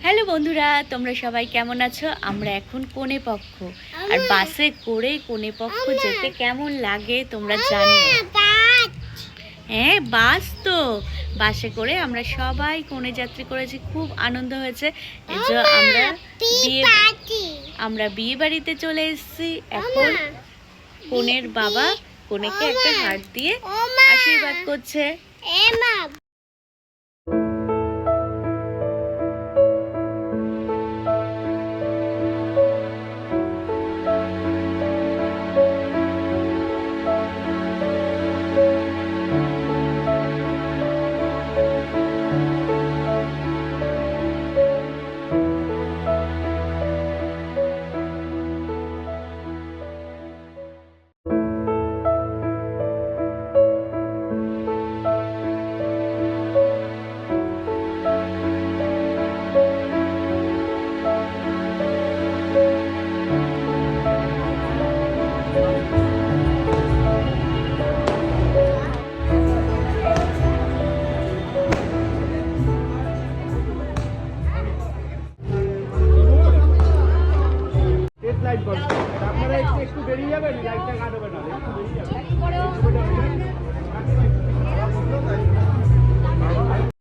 Hello বন্ধুরা, তোমরা সবাই কেমন আছো? আমরা এখন কোণে পক্ষ, আর বাসে করে কোণে পক্ষ যেতে কেমন লাগে তোমরা জানো? হ্যাঁ, বাস তো। বাসে করে আমরা সবাই কোণে যাত্রী করেছি, খুব আনন্দ হয়েছে। এই যে আমরা বিয়ে বাড়িতে চলে এসেছি। এখন কোণের বাবা কোণেকে একটা হাত দিয়ে আশীর্বাদ করছে।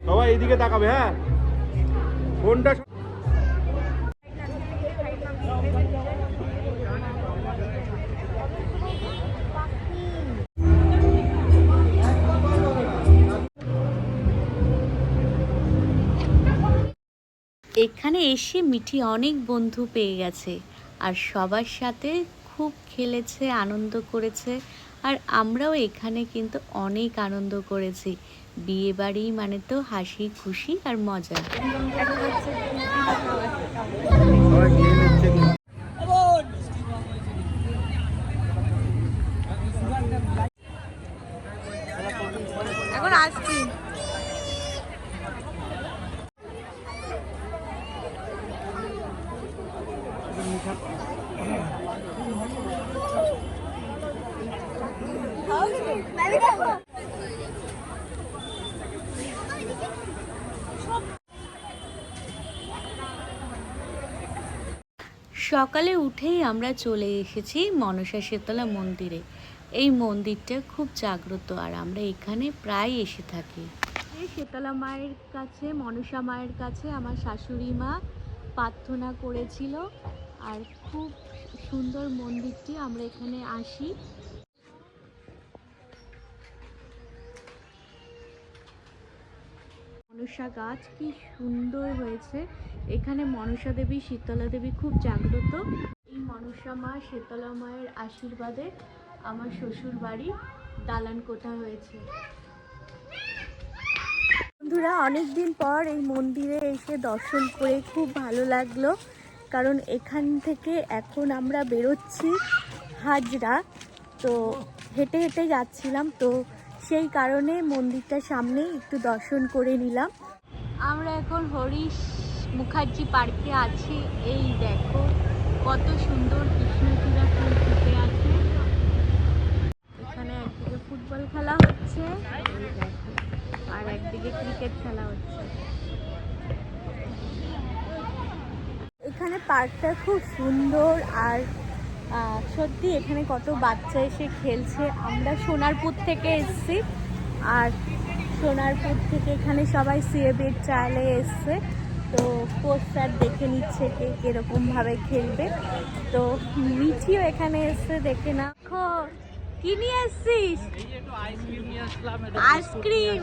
বাবা এইদিকে তাকাবে, হ্যাঁ ফোনটা। এখানে এসে মিঠি অনেক বন্ধু পেয়ে গেছে, আর সবার সাথে খুব খেলেছে, আনন্দ করেছে। আর আমরাও এখানে কিন্তু অনেক আনন্দ করেছি। বিয়ে বাড়ি মানে তো হাসি খুশি আর মজা। এখন আসছি। সকালে উঠেই আমরা চলে এসেছি মনসা শীতলা মন্দিরে। এই মন্দিরটা খুব জাগ্রত, আর আমরা এখানে প্রায় এসে থাকি। এই শীতলা মায়ের কাছে, মনসা মায়ের কাছে আমার শাশুড়ি মা প্রার্থনা করেছিল, আর খুব সুন্দর মন্দিরটি। আমরা এখানে আসি। মনসা গাছ কি সুন্দর হয়েছে। এখানে মনসা দেবী, শীতলা দেবী খুব জাগ্রত। এই মনসা মা, শীতলা মায়ের আশীর্বাদে আমার শ্বশুর বাড়ি দালান কোঠা হয়েছে। বন্ধুরা, অনেকদিন পর এই মন্দিরে এসে দর্শন করে খুব ভালো লাগলো, কারণ এখান থেকে এখন আমরা বেরোচ্ছি হাজরা। তো হেঁটে হেঁটে যাচ্ছিলাম, তো সেই কারণে মন্দিরটার সামনে একটু দর্শন করে নিলাম। আমরা এখন হরিশ মুখার্জি পার্কে আছি। এই দেখো কত সুন্দর কৃষ্ণচূড়া ফুল ফুটে আছে। এখানে একদিকে ফুটবল খেলা হচ্ছে, আর একদিকে ক্রিকেট খেলা হচ্ছে। এখানে পার্কটা খুব সুন্দর, আর সত্যি এখানে কত বাচ্চা এসে খেলছে। আমরা সোনারপুর থেকে এসেছি, আর সোনারপুর থেকে এখানে সবাই সিএবির ট্রায়ালে এসছে। তো পোস্টার দেখে নিচ্ছে কে কিরকমভাবে খেলবে। তো মিঠিও এখানে এসছে, দেখে না। কি নিয়ে এসছিস? আইসক্রিম।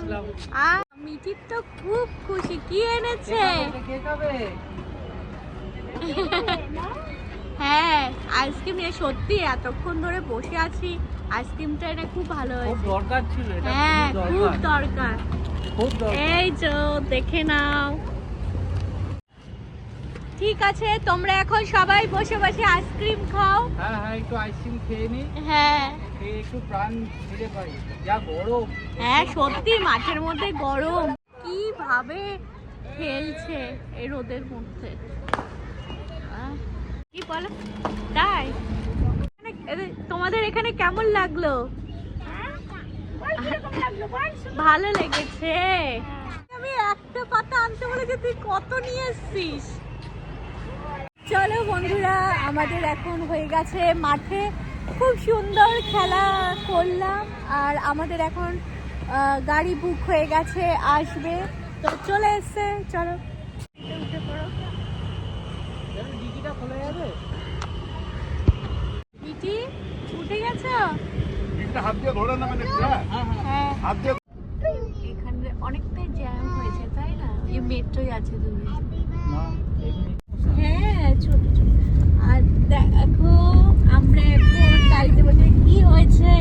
মিঠির তো খুব খুশি। কি এনেছে? হ্যাঁ, আইসক্রিম নিয়ে। সত্যি এতক্ষণ ধরে বসে আছি, আইসক্রিমটা এটা খুব ভালো হয়েছে। দরকার ছিল। হ্যাঁ, খুব দরকার। এই যে দেখে নাও। ঠিক আছে, তোমরা এখন সবাই বসে বসে আইসক্রিম খাও। হ্যাঁ হ্যাঁ, একটু আইসক্রিম খেয়ে নি। হ্যাঁ, একটু প্রাণ ফিরে পাই। যা গরম। হ্যাঁ সত্যি মাঠের মধ্যে গরম। কিভাবে খেলছে এই রোদের মধ্যে, কি বলো? তাই তোমাদের এখানে কেমন লাগলো? ভালো লেগেছে। আমি একটা পাতা আনতে বলেছে, তুই কত নিয়ে এসছিস। চলো বন্ধুরা, আমাদের এখন হয়ে গেছে মাঠে খুব সুন্দর খেলা করলাম, আর আমাদের এখন গাড়ি বুক হয়ে গেছে, আসবে তো চলে এসছে। চলো উঠে পড়ো। ডিকিটা খোলা যাবে? মিটি উঠে গেছো? হাত দিয়ে ধরে না, মানে হ্যাঁ, হাত দিয়ে। এখানে অনেকটাই জ্যাম হয়েছে তাই না? এই মেট্রোই আছে দূরে। হ্যাঁ, ছোট ছোট। আর দেখো আমরা এখন গাড়িতে বসে, কি হয়েছে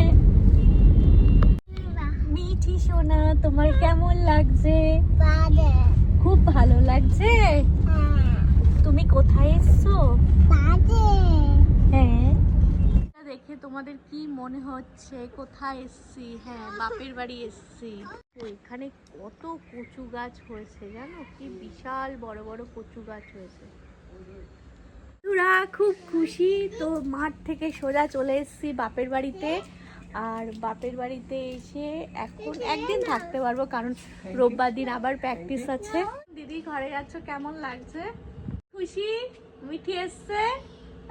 মিঠি সোনা, তোমার কেমন লাগছে? খুব ভালো লাগছে। তুমি কোথায় এসছো? হ্যাঁ, দেখে তোমাদের কি মনে হচ্ছে কোথায় এসছি? হ্যাঁ, বাপের বাড়ি এসছি। তো এখানে কত কচু গাছ হয়েছে জানো, কি বিশাল বড় বড় কচু গাছ হয়েছে। তোরা খুব খুশি, তো মাঠ থেকে সোজা চলে এসেছি বাপের বাড়িতে। আর বাপের বাড়িতে এসে এখন একদিন থাকতে পারবো, কারণ রোববার দিন আবার প্র্যাকটিস আছে। দিদি ঘরে যাচ্ছ, কেমন লাগছে? খুশি? মিঠি এসছে,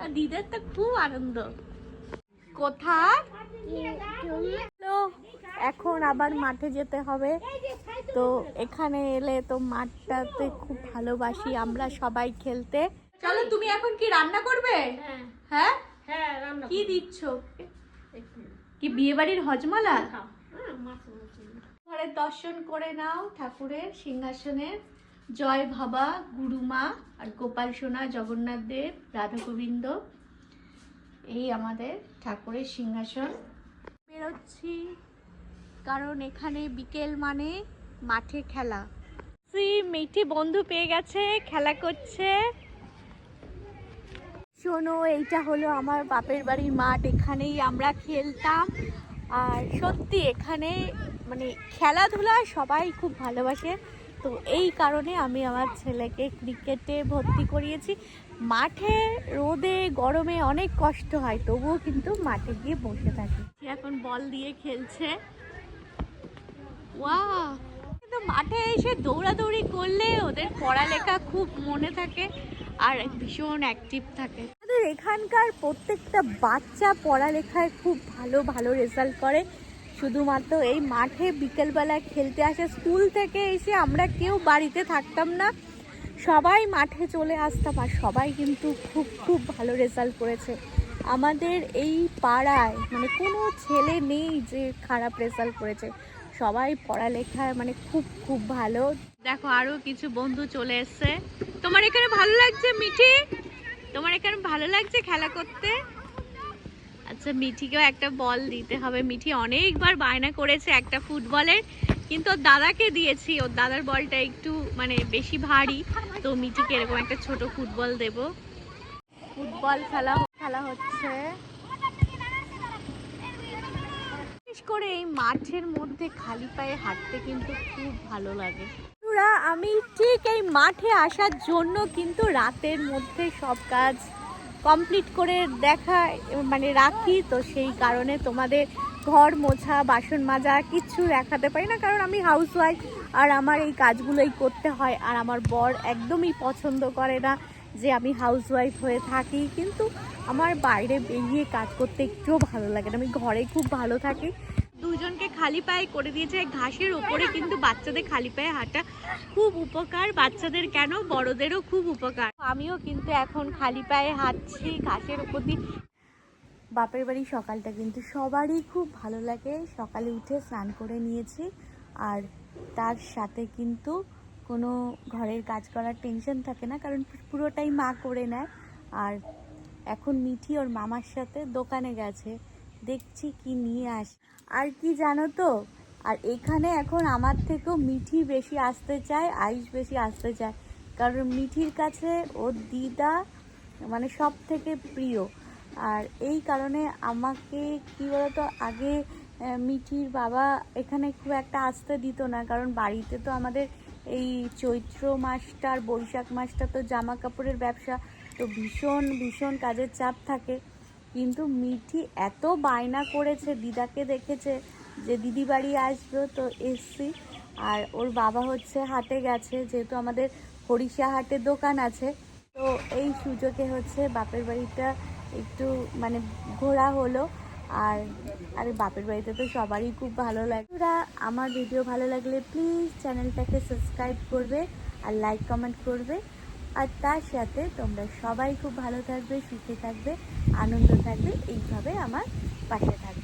আর দিদের তো খুব আনন্দ। কোথায়? এখন আবার মাঠে যেতে হবে, তো এখানে এলে তো মাঠটাতে খুব ভালোবাসি আমরা সবাই খেলতে। চলো, তুমি এখন কি রান্না করবে? হ্যাঁ, কি দিচ্ছ? কি বিয়ে বাড়ির হজমালা? ঘরের দর্শন করে নাও ঠাকুরের সিংহাসনের। জয় বাবা, গুরুমা আর গোপাল সোনা, জগন্নাথ দেব, রাধা গোবিন্দ, এই আমাদের ঠাকুরের সিংহাসন। বেরোচ্ছি কারণ এখানে বিকেল মানে মাঠে খেলা। মিঠি বন্ধু পেয়ে গেছে, খেলা করছে। শোনো, এইটা হলো আমার বাপের বাড়ির মাঠ, এখানেই আমরা খেলতাম। আর সত্যি এখানে মানে খেলাধুলা সবাই খুব ভালোবাসে, তো এই কারণে আমি আমার ছেলেকে ক্রিকেটে ভর্তি করিয়েছি। মাঠে রোদে গরমে অনেক কষ্ট হয়, তবুও কিন্তু মাঠে গিয়ে বসে থাকি। এখন বল দিয়ে খেলছে। ওয়াও, কিন্তু মাঠে এসে দৌড়াদৌড়ি করলে ওদের পড়ালেখা খুব মনে থাকে আর ভীষণ অ্যাক্টিভ থাকে। আমাদের এখানকার প্রত্যেকটা বাচ্চা পড়ালেখায় খুব ভালো ভালো রেজাল্ট করে, শুধুমাত্র এই মাঠে বিকেলবেলায় খেলতে আসে। স্কুল থেকে এসে আমরা কেউ বাড়িতে থাকতাম না, সবাই মাঠে চলে আসতাম, আর সবাই কিন্তু খুব খুব ভালো রেজাল্ট করেছে। আমাদের এই পাড়ায় মানে কোনো ছেলে নেই যে খারাপ রেজাল্ট করেছে, সবাই পড়ালেখায় মানে খুব খুব ভালো। দেখো আরো কিছু বন্ধু চলে এসছে। তোমার এখানে ভালো লাগছে মিঠি? তোমার এখানে ভালো লাগছে খেলা করতে? আচ্ছা, মিঠিকেও একটা বল দিতে হবে। মিঠি অনেকবার বায়না করেছে একটা ফুটবলের, কিন্তু ওর দাদাকে দিয়েছি, ওর দাদার বলটা একটু মানে বেশি ভারী, তো মিঠিকে এরকম একটা ছোট ফুটবল দেব। ফুটবল খেলা হচ্ছে। বিশেষ করে এই মাঠের মধ্যে খালি পায়ে হাঁটতে কিন্তু খুব ভালো লাগে। আমি ঠিক এই মাঠে আসার জন্য কিন্তু রাতের মধ্যে সব কাজ কমপ্লিট করে মানে রাখি, তো সেই কারণে তোমাদের ঘর মোছা, বাসন মাজা কিচ্ছু দেখাতে পারি না, কারণ আমি হাউসওয়াইফ আর আমার এই কাজগুলোই করতে হয়। আর আমার বর একদমই পছন্দ করে না যে আমি হাউসওয়াইফ হয়ে থাকি, কিন্তু আমার বাইরে বেরিয়ে কাজ করতে একটুও ভালো লাগে না, আমি ঘরে খুব ভালো থাকি। দুজনকে খালি পায়ে করে দিয়েছে ঘাসের ওপরে, কিন্তু বাচ্চাদের খালি পায়ে হাঁটা খুব উপকার, বাচ্চাদের কেন বড়দেরও খুব উপকার। আমিও কিন্তু এখন খালি পায়ে হাঁটছি ঘাসের উপর দিয়ে। বাপের বাড়ি সকালটা কিন্তু সবারই খুব ভালো লাগে। সকালে উঠে স্নান করে নিয়েছি, আর তার সাথে কিন্তু কোনো ঘরের কাজ করার টেনশন থাকে না, কারণ পুরোটাই মা করে নেয়। আর এখন মিঠি ওর মামার সাথে দোকানে গেছে, দেখছি কি নিয়ে আসে। আর কি জানো তো, আর এখানে এখন আমার থেকেও মিঠি বেশি আসতে চায়, আয়ুষ বেশি আসতে চায়, কারণ মিঠির কাছে ওর দিদা মানে সব থেকে প্রিয়। আর এই কারণে আমাকে কি বলতো, আগে মিঠির বাবা এখানে খুব একটা আসতে দিত না, কারণ বাড়িতে তো আমাদের এই চৈত্র মাসটা আর বৈশাখ মাসটা তো জামা কাপড়ের ব্যবসা, তো ভীষণ ভীষণ কাজের চাপ থাকে। কিন্তু মিঠি এত বায়না করেছে, দিদাকে দেখেছে যে দিদি বাড়ি আসবে, তো এসছি। আর ওর বাবা হচ্ছে হাটে গেছে, যেহেতু আমাদের হরিষা হাটের দোকান আছে। তো এই সুযোগে হচ্ছে বাপের বাড়িটা একটু মানে ঘোরা হলো। আর আর বাপের বাড়িতে তো সবারই খুব ভালো লাগে। তোরা আমার ভিডিও ভালো লাগলে প্লিজ চ্যানেলটাকে সাবস্ক্রাইব করবে আর লাইক কমেন্ট করবে। আর তার সাথে তোমরা সবাই খুব ভালো থাকবে, সুখে থাকবে, আনন্দ থাকবে, এইভাবে আমার পাশে থাকবে।